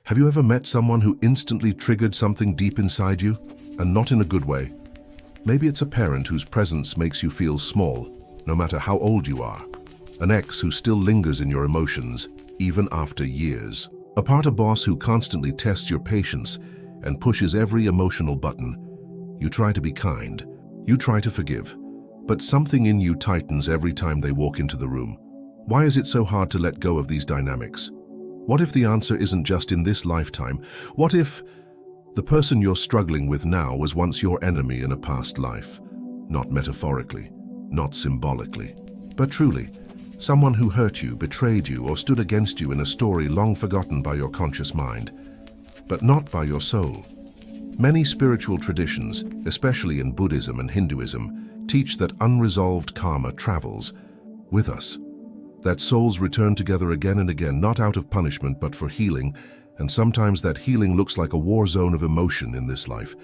Have you ever met someone who instantly triggered something deep inside you, and not in a good way? Maybe it's a parent whose presence makes you feel small, no matter how old you are. An ex who still lingers in your emotions, even after years. A partner boss who constantly tests your patience and pushes every emotional button. You try to be kind. You try to forgive. But something in you tightens every time they walk into the room. Why is it so hard to let go of these dynamics? What if the answer isn't just in this lifetime? What if the person you're struggling with now was once your enemy in a past life? Not metaphorically, not symbolically, but truly. Someone who hurt you, betrayed you, or stood against you in a story long forgotten by your conscious mind, but not by your soul. Many spiritual traditions, especially in Buddhism and Hinduism, teach that unresolved karma travels with us. That souls return together again and again, not out of punishment, but for healing, and sometimes that healing looks like a war zone of emotion in this life.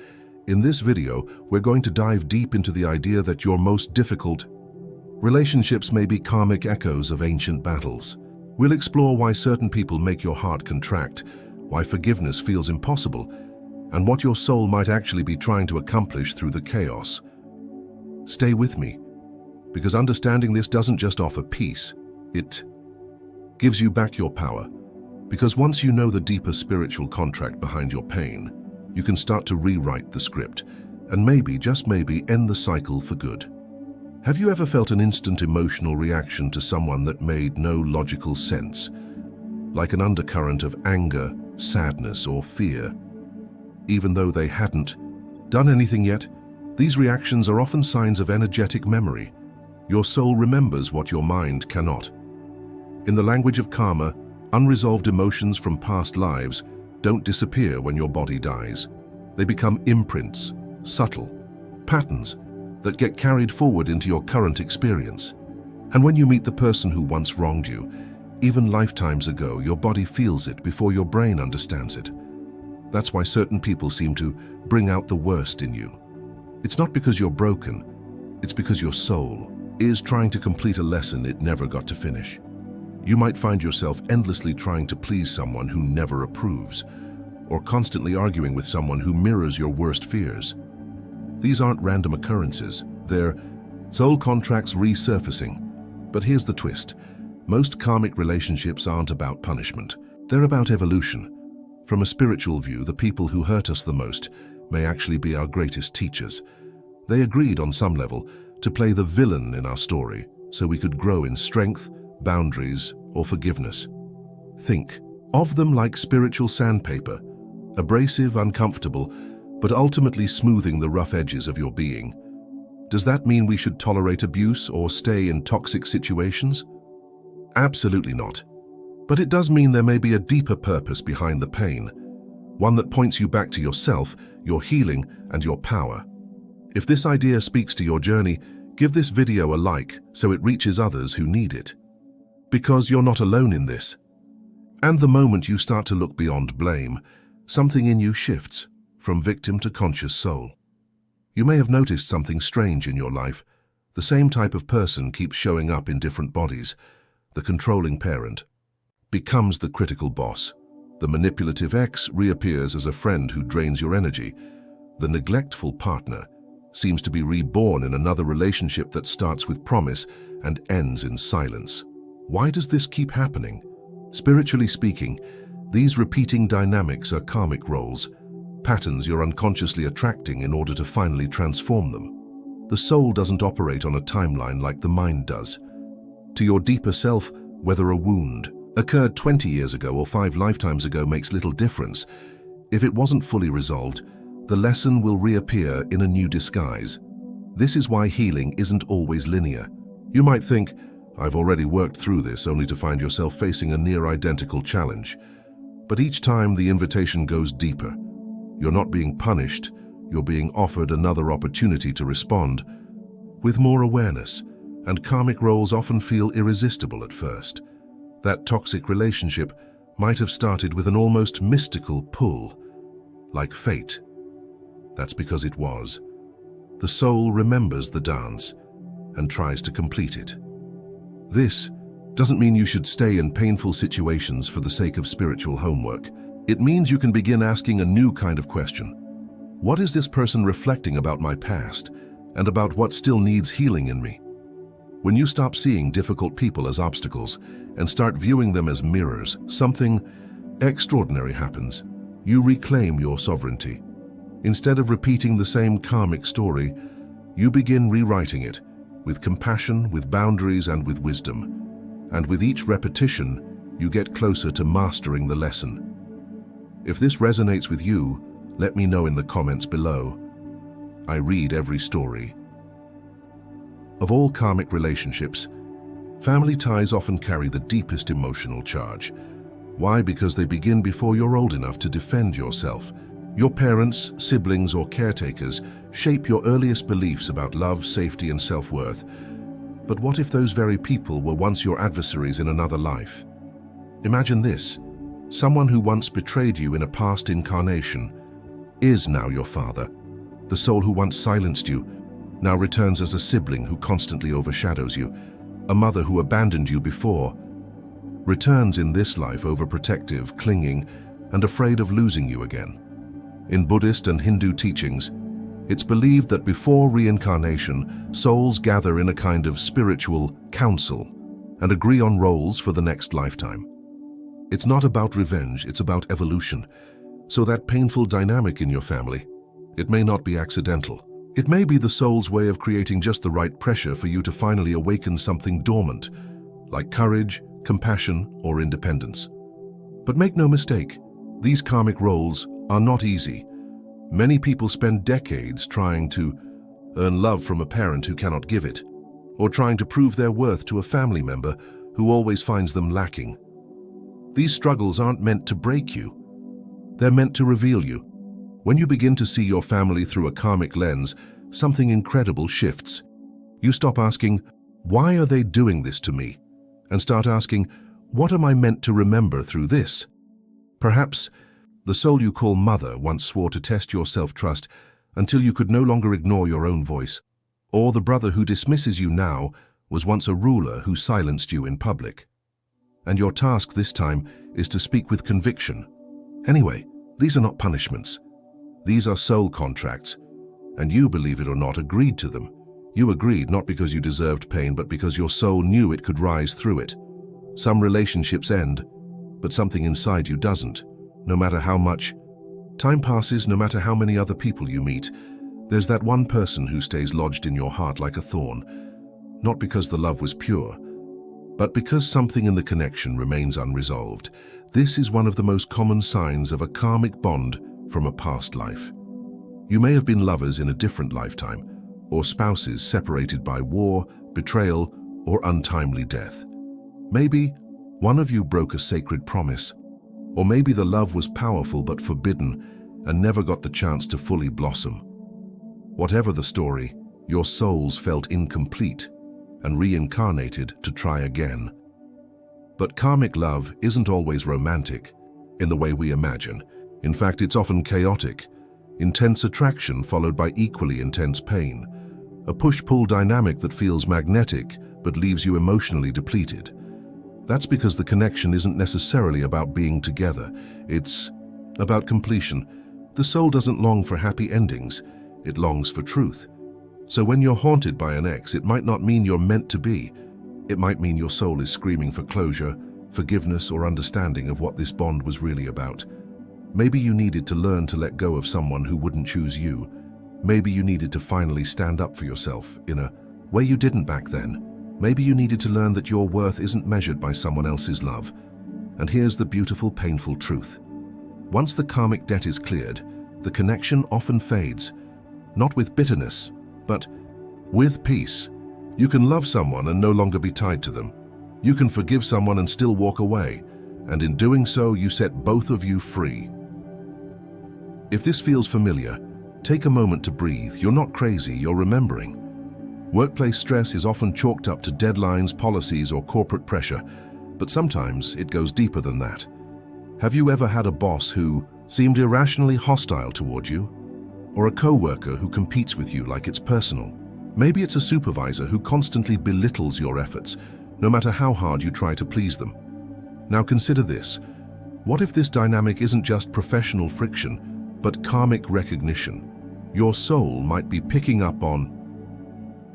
In this video, we're going to dive deep into the idea that your most difficult relationships may be karmic echoes of ancient battles. We'll explore why certain people make your heart contract, why forgiveness feels impossible, and what your soul might actually be trying to accomplish through the chaos. Stay with me, because understanding this doesn't just offer peace, it gives you back your power. Because once you know the deeper spiritual contract behind your pain, you can start to rewrite the script, and maybe, just maybe, end the cycle for good. Have you ever felt an instant emotional reaction to someone that made no logical sense? Like an undercurrent of anger, sadness, or fear? Even though they hadn't done anything yet, these reactions are often signs of energetic memory. Your soul remembers what your mind cannot. In the language of karma, unresolved emotions from past lives don't disappear when your body dies. They become imprints, subtle patterns that get carried forward into your current experience. And when you meet the person who once wronged you, even lifetimes ago, your body feels it before your brain understands it. That's why certain people seem to bring out the worst in you. It's not because you're broken, it's because your soul is trying to complete a lesson it never got to finish. You might find yourself endlessly trying to please someone who never approves, or constantly arguing with someone who mirrors your worst fears. These aren't random occurrences, they're soul contracts resurfacing. But here's the twist. Most karmic relationships aren't about punishment. They're about evolution. From a spiritual view, the people who hurt us the most may actually be our greatest teachers. They agreed on some level to play the villain in our story so we could grow in strength, boundaries, or forgiveness. Think of them like spiritual sandpaper, abrasive, uncomfortable, but ultimately smoothing the rough edges of your being. Does that mean we should tolerate abuse or stay in toxic situations? Absolutely not. But it does mean there may be a deeper purpose behind the pain, one that points you back to yourself, your healing, and your power. If this idea speaks to your journey, give this video a like so it reaches others who need it. Because you're not alone in this. And the moment you start to look beyond blame, something in you shifts from victim to conscious soul. You may have noticed something strange in your life. The same type of person keeps showing up in different bodies. The controlling parent becomes the critical boss. The manipulative ex reappears as a friend who drains your energy. The neglectful partner seems to be reborn in another relationship that starts with promise and ends in silence. Why does this keep happening? Spiritually speaking, these repeating dynamics are karmic roles, patterns you're unconsciously attracting in order to finally transform them. The soul doesn't operate on a timeline like the mind does. To your deeper self, whether a wound occurred 20 years ago or 5 lifetimes ago makes little difference. If it wasn't fully resolved, the lesson will reappear in a new disguise. This is why healing isn't always linear. You might think, I've already worked through this, only to find yourself facing a near-identical challenge. But each time the invitation goes deeper. You're not being punished, you're being offered another opportunity to respond with more awareness, and karmic roles often feel irresistible at first. That toxic relationship might have started with an almost mystical pull, like fate. That's because it was. The soul remembers the dance and tries to complete it. This doesn't mean you should stay in painful situations for the sake of spiritual homework. It means you can begin asking a new kind of question. What is this person reflecting about my past and about what still needs healing in me? When you stop seeing difficult people as obstacles and start viewing them as mirrors, something extraordinary happens. You reclaim your sovereignty. Instead of repeating the same karmic story, you begin rewriting it with compassion, with boundaries, and with wisdom. And with each repetition, you get closer to mastering the lesson. If this resonates with you, let me know in the comments below. I read every story. Of all karmic relationships, family ties often carry the deepest emotional charge. Why? Because they begin before you're old enough to defend yourself. Your parents, siblings, or caretakers shape your earliest beliefs about love, safety, and self-worth. But what if those very people were once your adversaries in another life? Imagine this. Someone who once betrayed you in a past incarnation is now your father. The soul who once silenced you now returns as a sibling who constantly overshadows you. A mother who abandoned you before returns in this life overprotective, clinging, and afraid of losing you again. In Buddhist and Hindu teachings, it's believed that before reincarnation, souls gather in a kind of spiritual council and agree on roles for the next lifetime. It's not about revenge, it's about evolution. So that painful dynamic in your family, it may not be accidental. It may be the soul's way of creating just the right pressure for you to finally awaken something dormant, like courage, compassion, or independence. But make no mistake, these karmic roles are not easy. Many people spend decades trying to earn love from a parent who cannot give it, or trying to prove their worth to a family member who always finds them lacking. These struggles aren't meant to break you. They're meant to reveal you. When you begin to see your family through a karmic lens, something incredible shifts. You stop asking, why are they doing this to me? And start asking, what am I meant to remember through this? Perhaps the soul you call mother once swore to test your self-trust until you could no longer ignore your own voice. Or the brother who dismisses you now was once a ruler who silenced you in public. And your task this time is to speak with conviction. Anyway, these are not punishments. These are soul contracts. And you, believe it or not, agreed to them. You agreed not because you deserved pain, but because your soul knew it could rise through it. Some relationships end, but something inside you doesn't. No matter how much time passes, no matter how many other people you meet, there's that one person who stays lodged in your heart like a thorn. Not because the love was pure, but because something in the connection remains unresolved. This is one of the most common signs of a karmic bond from a past life. You may have been lovers in a different lifetime, or spouses separated by war, betrayal, or untimely death. Maybe one of you broke a sacred promise, or maybe the love was powerful but forbidden and never got the chance to fully blossom. Whatever the story, your souls felt incomplete and reincarnated to try again. But karmic love isn't always romantic in the way we imagine. In fact, it's often chaotic, intense attraction followed by equally intense pain, a push-pull dynamic that feels magnetic but leaves you emotionally depleted. That's because the connection isn't necessarily about being together, it's about completion. The soul doesn't long for happy endings, it longs for truth. So when you're haunted by an ex, it might not mean you're meant to be. It might mean your soul is screaming for closure, forgiveness, or understanding of what this bond was really about. Maybe you needed to learn to let go of someone who wouldn't choose you. Maybe you needed to finally stand up for yourself in a way you didn't back then. Maybe you needed to learn that your worth isn't measured by someone else's love. And here's the beautiful, painful truth. Once the karmic debt is cleared, the connection often fades, not with bitterness, but with peace. You can love someone and no longer be tied to them. You can forgive someone and still walk away, and in doing so, you set both of you free. If this feels familiar, take a moment to breathe. You're not crazy, you're remembering. Workplace stress is often chalked up to deadlines, policies, or corporate pressure, but sometimes it goes deeper than that. Have you ever had a boss who seemed irrationally hostile toward you? Or a co-worker who competes with you like it's personal? Maybe it's a supervisor who constantly belittles your efforts, no matter how hard you try to please them. Now consider this. What if this dynamic isn't just professional friction, but karmic recognition? Your soul might be picking up on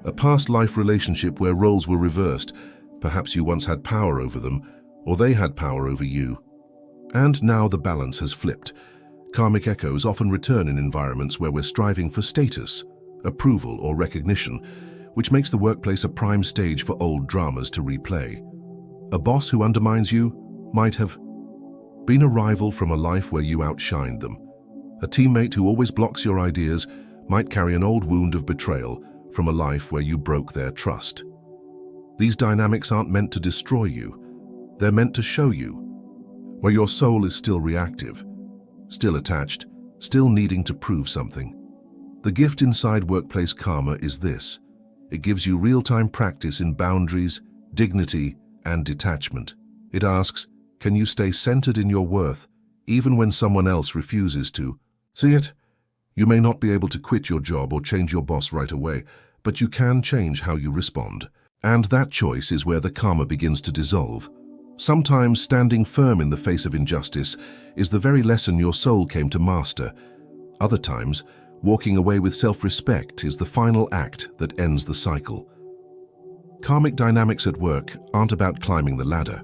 a past life relationship where roles were reversed. Perhaps you once had power over them, or they had power over you. And now the balance has flipped. Karmic echoes often return in environments where we're striving for status, approval, or recognition, which makes the workplace a prime stage for old dramas to replay. A boss who undermines you might have been a rival from a life where you outshined them. A teammate who always blocks your ideas might carry an old wound of betrayal from a life where you broke their trust. These dynamics aren't meant to destroy you. They're meant to show you where your soul is still reactive, still attached, still needing to prove something. The gift inside workplace karma is this. It gives you real-time practice in boundaries, dignity, and detachment. It asks, can you stay centered in your worth, even when someone else refuses to? See it? You may not be able to quit your job or change your boss right away, but you can change how you respond. And that choice is where the karma begins to dissolve. Sometimes standing firm in the face of injustice is the very lesson your soul came to master. Other times, walking away with self-respect is the final act that ends the cycle. Karmic dynamics at work aren't about climbing the ladder.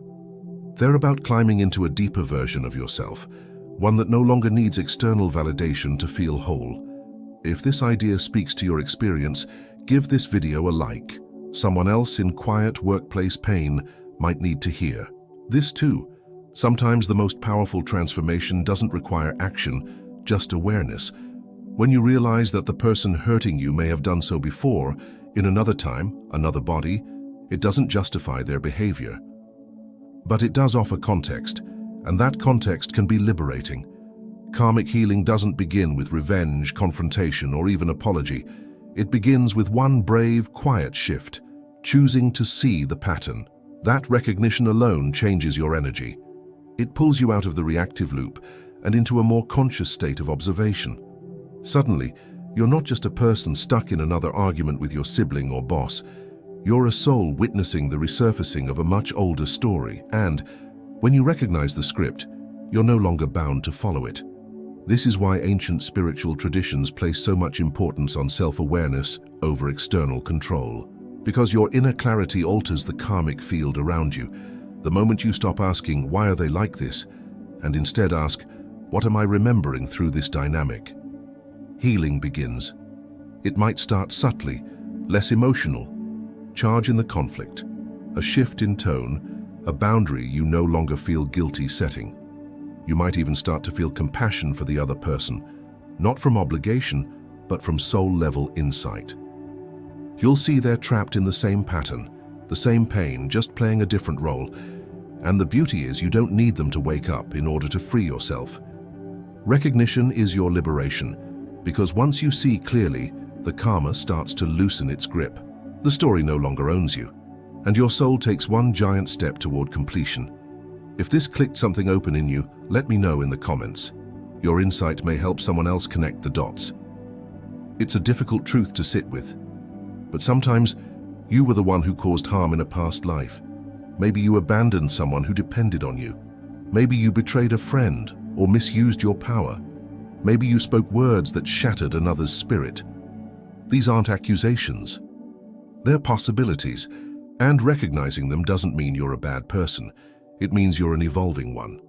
They're about climbing into a deeper version of yourself, one that no longer needs external validation to feel whole. If this idea speaks to your experience, give this video a like. Someone else in quiet workplace pain might need to hear. This too. Sometimes the most powerful transformation doesn't require action, just awareness. When you realize that the person hurting you may have done so before, in another time, another body, it doesn't justify their behavior. But it does offer context, and that context can be liberating. Karmic healing doesn't begin with revenge, confrontation, or even apology. It begins with one brave, quiet shift, choosing to see the pattern. That recognition alone changes your energy. It pulls you out of the reactive loop and into a more conscious state of observation. Suddenly, you're not just a person stuck in another argument with your sibling or boss. You're a soul witnessing the resurfacing of a much older story, and when you recognize the script, you're no longer bound to follow it. This is why ancient spiritual traditions place so much importance on self-awareness over external control. Because your inner clarity alters the karmic field around you. The moment you stop asking, why are they like this? And instead ask, what am I remembering through this dynamic? Healing begins. It might start subtly, less emotional. Charge in the conflict, a shift in tone, a boundary you no longer feel guilty setting. You might even start to feel compassion for the other person, not from obligation, but from soul-level insight. You'll see they're trapped in the same pattern, the same pain, just playing a different role. And the beauty is you don't need them to wake up in order to free yourself. Recognition is your liberation, because once you see clearly, the karma starts to loosen its grip. The story no longer owns you, and your soul takes one giant step toward completion. If this clicked something open in you, let me know in the comments. Your insight may help someone else connect the dots. It's a difficult truth to sit with, but sometimes you were the one who caused harm in a past life. Maybe you abandoned someone who depended on you. Maybe you betrayed a friend or misused your power. Maybe you spoke words that shattered another's spirit. These aren't accusations. They're possibilities, and recognizing them doesn't mean you're a bad person. It means you're an evolving one.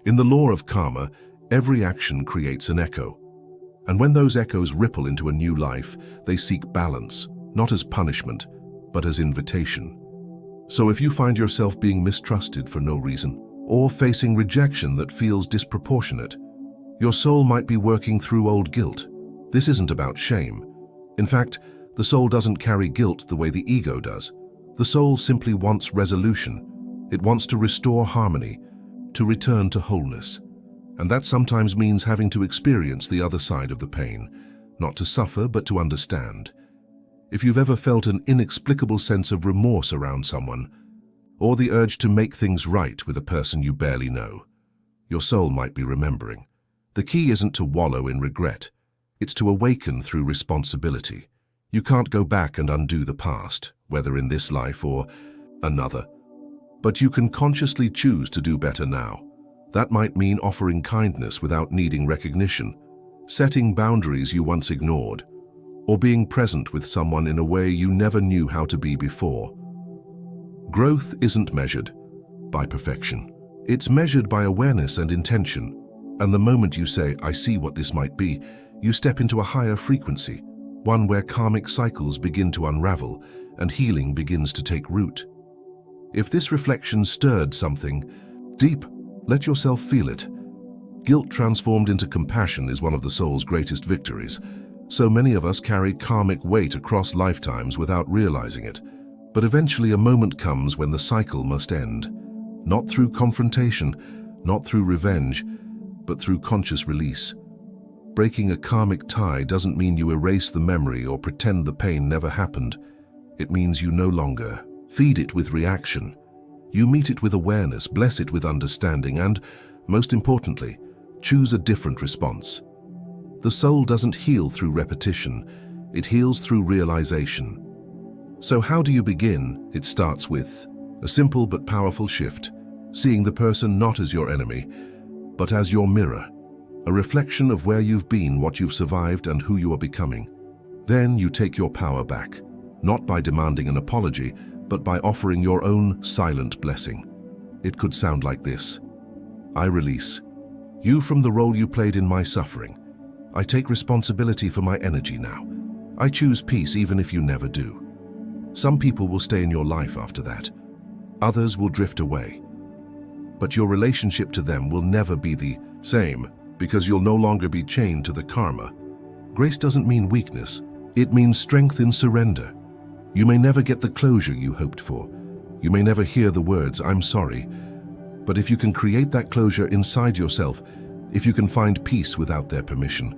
In the law of karma, every action creates an echo. And when those echoes ripple into a new life, they seek balance, not as punishment, but as invitation. So if you find yourself being mistrusted for no reason, or facing rejection that feels disproportionate, your soul might be working through old guilt. This isn't about shame. In fact, the soul doesn't carry guilt the way the ego does. The soul simply wants resolution. It wants to restore harmony, to return to wholeness. And that sometimes means having to experience the other side of the pain, not to suffer, but to understand. If you've ever felt an inexplicable sense of remorse around someone, or the urge to make things right with a person you barely know, your soul might be remembering. The key isn't to wallow in regret. It's to awaken through responsibility. You can't go back and undo the past, whether in this life or another. But you can consciously choose to do better now. That might mean offering kindness without needing recognition, setting boundaries you once ignored, or being present with someone in a way you never knew how to be before. Growth isn't measured by perfection. It's measured by awareness and intention. And the moment you say, "I see what this might be," you step into a higher frequency, one where karmic cycles begin to unravel and healing begins to take root. If this reflection stirred something deep, let yourself feel it. Guilt transformed into compassion is one of the soul's greatest victories. So many of us carry karmic weight across lifetimes without realizing it. But eventually a moment comes when the cycle must end. Not through confrontation, not through revenge, but through conscious release. Breaking a karmic tie doesn't mean you erase the memory or pretend the pain never happened. It means you no longer feed it with reaction. You meet it with awareness, bless it with understanding, and, most importantly, choose a different response. The soul doesn't heal through repetition, it heals through realization. So how do you begin? It starts with a simple but powerful shift, seeing the person not as your enemy, but as your mirror, a reflection of where you've been, what you've survived, and who you are becoming. Then you take your power back, not by demanding an apology, but by offering your own silent blessing. It could sound like this: I release you from the role you played in my suffering. I take responsibility for my energy now. I choose peace even if you never do. Some people will stay in your life after that. Others will drift away. But your relationship to them will never be the same because you'll no longer be chained to the karma. Grace doesn't mean weakness. It means strength in surrender. You may never get the closure you hoped for. You may never hear the words, "I'm sorry." But if you can create that closure inside yourself, if you can find peace without their permission,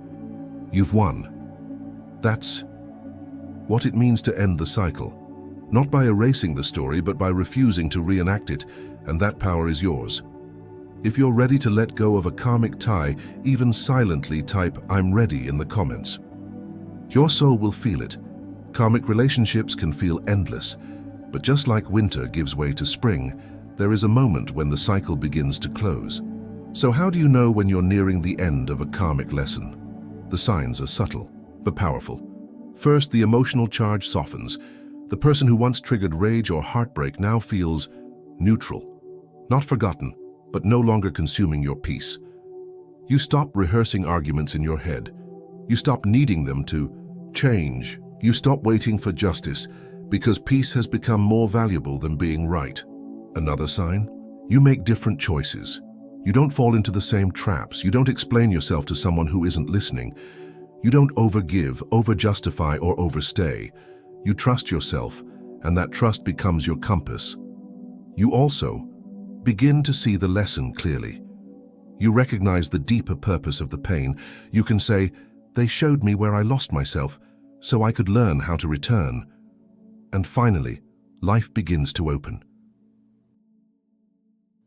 you've won. That's what it means to end the cycle. Not by erasing the story, but by refusing to reenact it, and that power is yours. If you're ready to let go of a karmic tie, even silently type "I'm ready" in the comments. Your soul will feel it. Karmic relationships can feel endless, but just like winter gives way to spring, there is a moment when the cycle begins to close. So how do you know when you're nearing the end of a karmic lesson? The signs are subtle, but powerful. First, the emotional charge softens. The person who once triggered rage or heartbreak now feels neutral. Not forgotten, but no longer consuming your peace. You stop rehearsing arguments in your head. You stop needing them to change. You stop waiting for justice because peace has become more valuable than being right. Another sign? You make different choices. You don't fall into the same traps. You don't explain yourself to someone who isn't listening. You don't overgive, overjustify, or overstay. You trust yourself, and that trust becomes your compass. You also begin to see the lesson clearly. You recognize the deeper purpose of the pain. You can say, "They showed me where I lost myself, so I could learn how to return." And finally, life begins to open.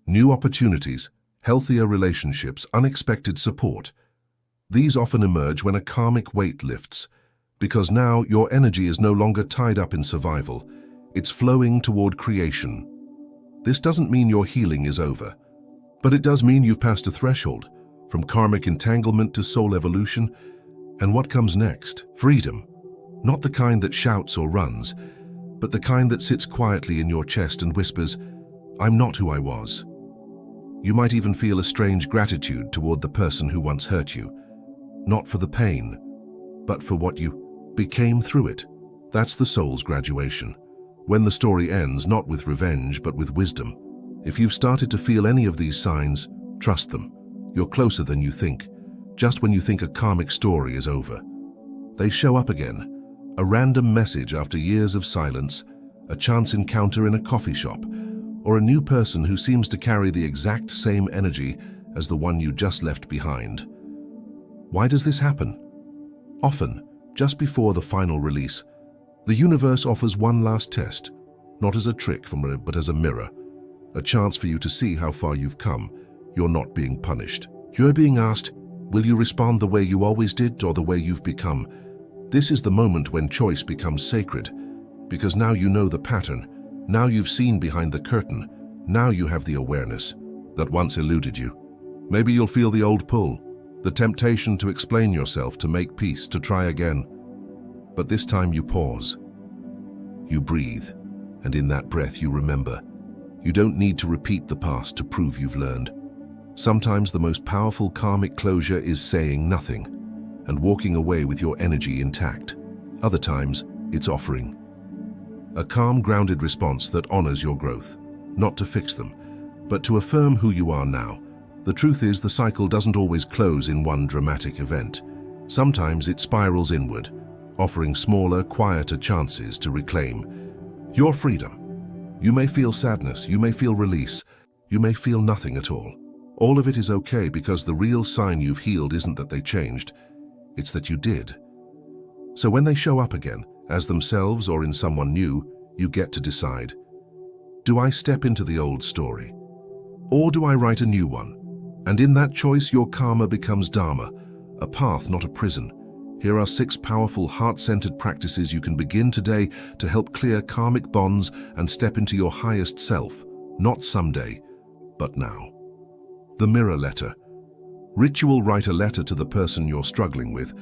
New opportunities, healthier relationships, unexpected support. These often emerge when a karmic weight lifts, because now your energy is no longer tied up in survival. It's flowing toward creation. This doesn't mean your healing is over, but it does mean you've passed a threshold, from karmic entanglement to soul evolution. And what comes next? Freedom. Not the kind that shouts or runs, but the kind that sits quietly in your chest and whispers, "I'm not who I was." You might even feel a strange gratitude toward the person who once hurt you, not for the pain, but for what you became through it. That's the soul's graduation. When the story ends, not with revenge, but with wisdom. If you've started to feel any of these signs, trust them. You're closer than you think, just when you think a karmic story is over. They show up again. A random message after years of silence, a chance encounter in a coffee shop, or a new person who seems to carry the exact same energy as the one you just left behind. Why does this happen? Often, just before the final release, the universe offers one last test, not as a trick but as a mirror, a chance for you to see how far you've come. You're not being punished. You're being asked, will you respond the way you always did or the way you've become? This is the moment when choice becomes sacred, because now you know the pattern, now you've seen behind the curtain, now you have the awareness that once eluded you. Maybe you'll feel the old pull, the temptation to explain yourself, to make peace, to try again. But this time you pause. You breathe, and in that breath you remember. You don't need to repeat the past to prove you've learned. Sometimes the most powerful karmic closure is saying nothing and walking away with your energy intact. Other times, it's offering a calm, grounded response that honors your growth, not to fix them, but to affirm who you are now. The truth is, the cycle doesn't always close in one dramatic event. Sometimes it spirals inward, offering smaller, quieter chances to reclaim your freedom. You may feel sadness, you may feel release, you may feel nothing at all. All of it is okay, because the real sign you've healed isn't that they changed, it's that you did. So when they show up again, as themselves or in someone new, you get to decide. Do I step into the old story? Or do I write a new one? And in that choice, your karma becomes dharma, a path, not a prison. Here are 6 powerful, heart-centered practices you can begin today to help clear karmic bonds and step into your highest self, not someday, but now. The mirror letter. Ritual: write a letter to the person you're struggling with,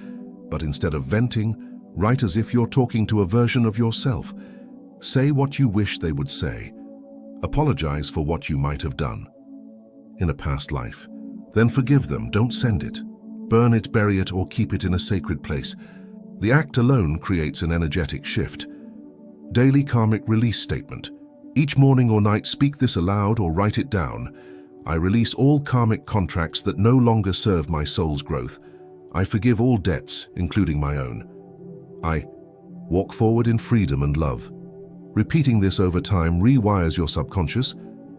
but instead of venting, write as if you're talking to a version of yourself. Say what you wish they would say. Apologize for what you might have done in a past life. Then forgive them. Don't send it. Burn it, bury it, or keep it in a sacred place. The act alone creates an energetic shift. Daily karmic release statement. Each morning or night, speak this aloud or write it down. I release all karmic contracts that no longer serve my soul's growth. I forgive all debts, including my own. I walk forward in freedom and love. Repeating this over time rewires your subconscious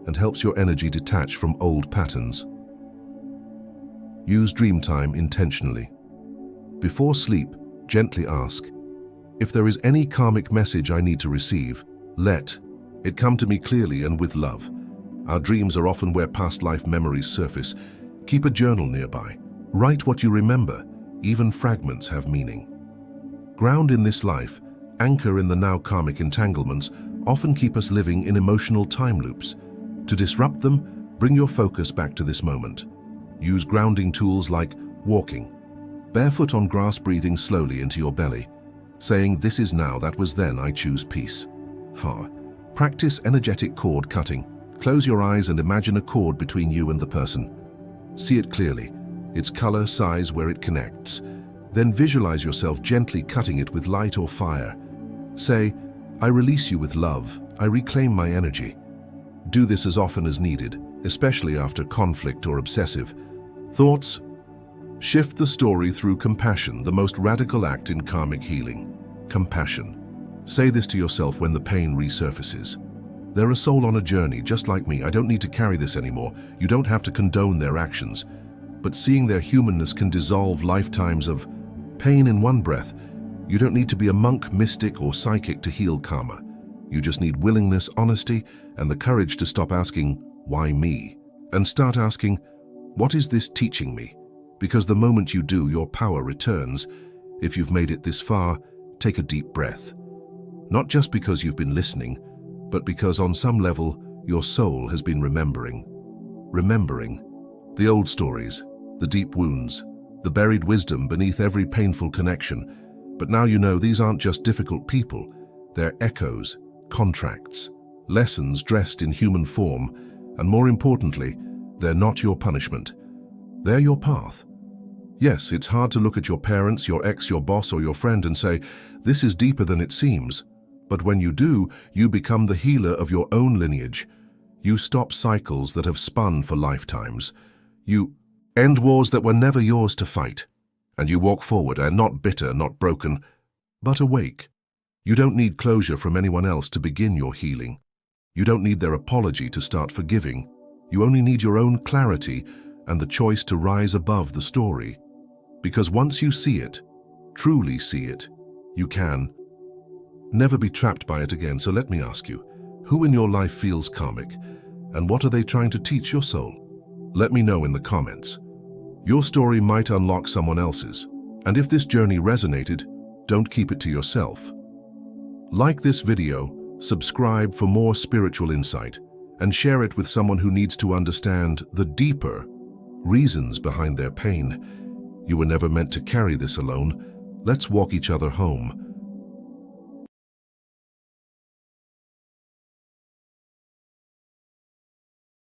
and helps your energy detach from old patterns. Use dream time intentionally. Before sleep, gently ask, if there is any karmic message I need to receive, let it come to me clearly and with love. Our dreams are often where past life memories surface. Keep a journal nearby. Write what you remember. Even fragments have meaning. Ground in this life, anchor in the now. Karmic entanglements often keep us living in emotional time loops. To disrupt them, bring your focus back to this moment. Use grounding tools like walking, barefoot on grass, breathing slowly into your belly, saying, this is now, that was then, I choose peace. 4. Practice energetic cord cutting. Close your eyes and imagine a cord between you and the person. See it clearly, its color, size, where it connects. Then visualize yourself gently cutting it with light or fire. Say, I release you with love, I reclaim my energy. Do this as often as needed, especially after conflict or obsessive thoughts. Shift the story through compassion, the most radical act in karmic healing. Compassion. Say this to yourself when the pain resurfaces. They're a soul on a journey, just like me. I don't need to carry this anymore. You don't have to condone their actions. But seeing their humanness can dissolve lifetimes of pain in one breath. You don't need to be a monk, mystic, or psychic to heal karma. You just need willingness, honesty, and the courage to stop asking, why me? And start asking, what is this teaching me? Because the moment you do, your power returns. If you've made it this far, take a deep breath. Not just because you've been listening, but because on some level, your soul has been remembering. Remembering the old stories, the deep wounds, the buried wisdom beneath every painful connection. But now you know these aren't just difficult people. They're echoes, contracts, lessons dressed in human form, and more importantly, they're not your punishment. They're your path. Yes, it's hard to look at your parents, your ex, your boss, or your friend and say, this is deeper than it seems. But when you do, you become the healer of your own lineage. You stop cycles that have spun for lifetimes. You end wars that were never yours to fight. And you walk forward, and not bitter, not broken, but awake. You don't need closure from anyone else to begin your healing. You don't need their apology to start forgiving. You only need your own clarity and the choice to rise above the story. Because once you see it, truly see it, you can never be trapped by it again. So let me ask you, who in your life feels karmic, and what are they trying to teach your soul? Let me know in the comments. Your story might unlock someone else's, and if this journey resonated, don't keep it to yourself. Like this video, subscribe for more spiritual insight, and share it with someone who needs to understand the deeper reasons behind their pain. You were never meant to carry this alone. Let's walk each other home.